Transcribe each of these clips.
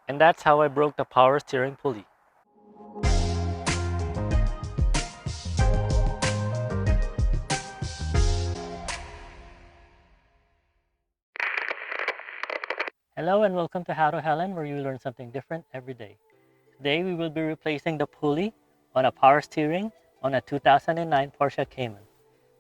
And that's how I broke the power steering pulley. Hello and welcome to How to Helen, where you learn something different every day. Today we will be replacing the pulley on a power steering on a 2009 Porsche Cayman.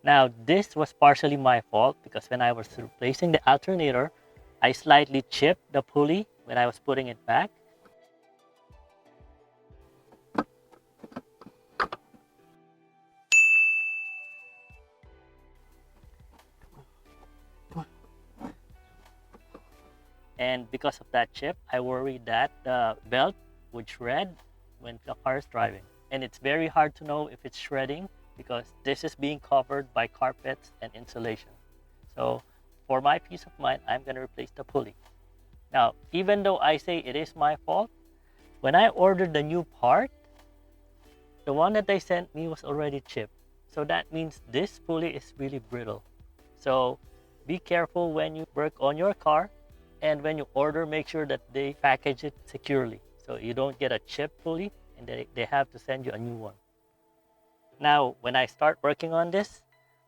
Now this was partially my fault because when I was replacing the alternator, I slightly chipped the pulley when I was putting it back. And because of that chip, I worried that the belt would shred when the car is driving. And it's very hard to know if it's shredding because this is being covered by carpets and insulation. So for my peace of mind, I'm going to replace the pulley. Now, even though I say it is my fault, when I ordered the new part, the one that they sent me was already chipped. So that means this pulley is really brittle. So be careful when you work on your car, and when you order, make sure that they package it securely so you don't get a chipped pulley and they have to send you a new one. Now, when I start working on this,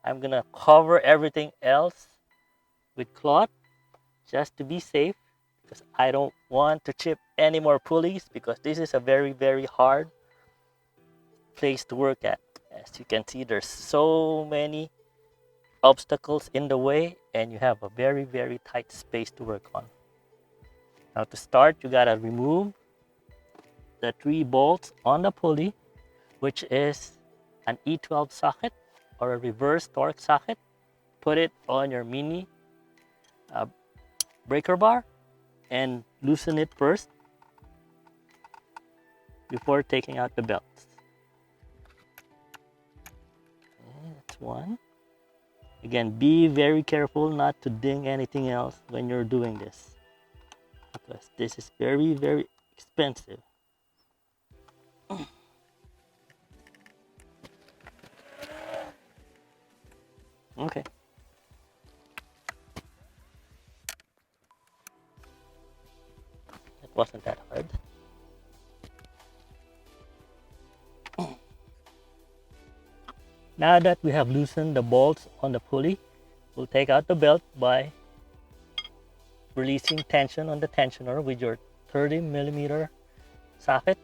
I'm gonna cover everything else with cloth just to be safe because I don't want to chip any more pulleys because this is a very, very hard place to work at. As you can see, there's so many obstacles in the way and you have a very, very tight space to work on. Now to start, you gotta remove the 3 bolts on the pulley, which is an E12 socket or a reverse torque socket. Put it on your mini breaker bar and loosen it first before taking out the belts. Okay, that's one. Again, be very careful not to ding anything else when you're doing this because this is very, very expensive. Okay. It wasn't that hard. Now that we have loosened the bolts on the pulley, we'll take out the belt by releasing tension on the tensioner with your 30mm socket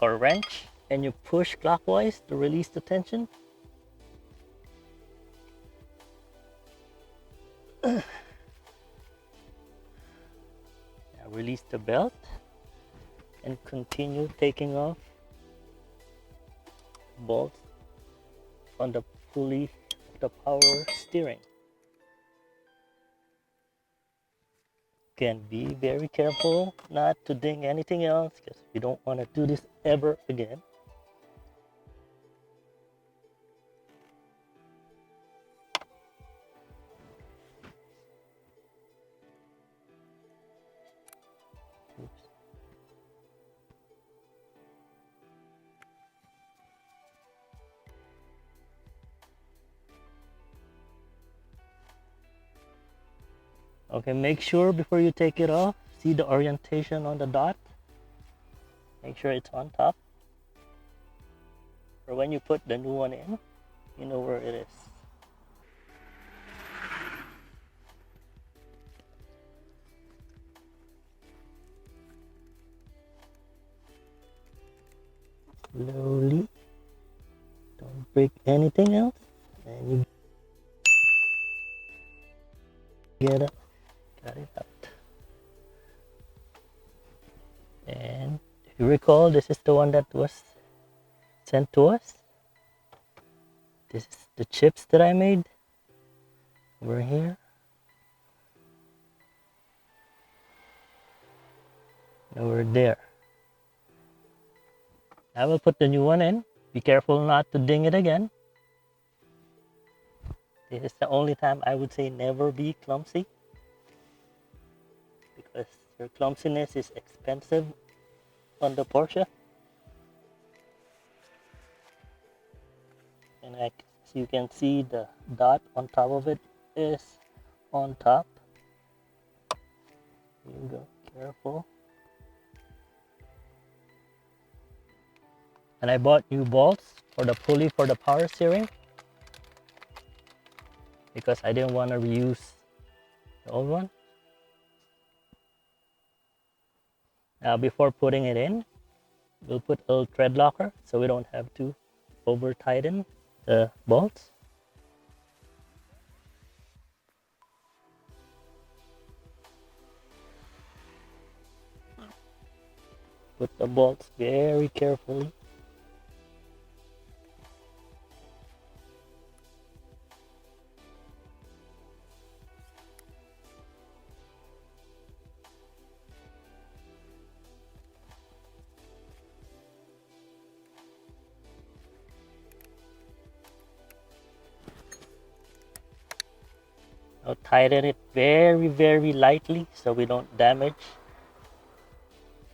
or wrench, and you push clockwise to release the tension. Now release the belt and continue taking off bolts on the pulley of the power steering. Again, be very careful not to ding anything else because we don't want to do this ever again. Oops. Okay, make sure before you take it off, see the orientation on the dot. Make sure it's on top. Or when you put the new one in, you know where it is. Slowly. Don't break anything else. And you got it out. And if you recall, this is the one that was sent to us. This is the chips that I made over here. Over there. I will put the new one in. Be careful not to ding it again. This is the only time I would say never be clumsy because your clumsiness is expensive on the Porsche. And as you can see, the dot on top of it is on top. Here you go, careful. And I bought new bolts for the pulley for the power steering because I didn't want to reuse the old one. Now before putting it in, we'll put a little thread locker so we don't have to over tighten the bolts. Put the bolts very carefully. Now tighten it very lightly so we don't damage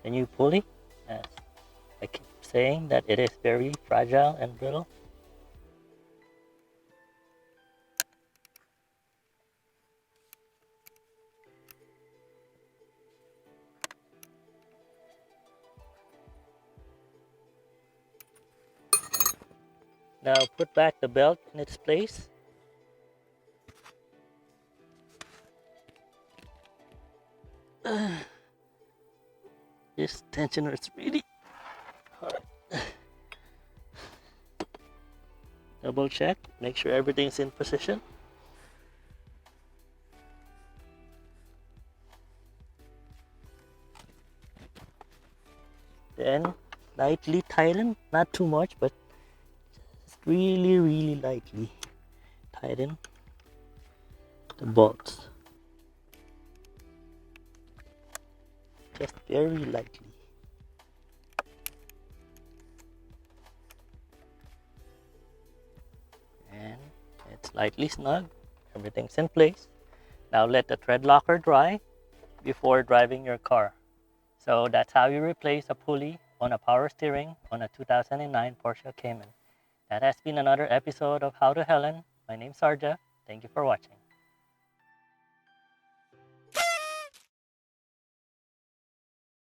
the new pulley. As I keep saying that it is very fragile and brittle. Now put back the belt in its place. This tensioner is really hard. Double check, make sure everything's in position. Then lightly tighten, not too much, but just really lightly tighten the bolts. Just very lightly. And it's slightly snug. Everything's in place. Now let the thread locker dry before driving your car. So that's how you replace a pulley on a power steering on a 2009 Porsche Cayman. That has been another episode of How to Helen. My name's Sarja. Thank you for watching.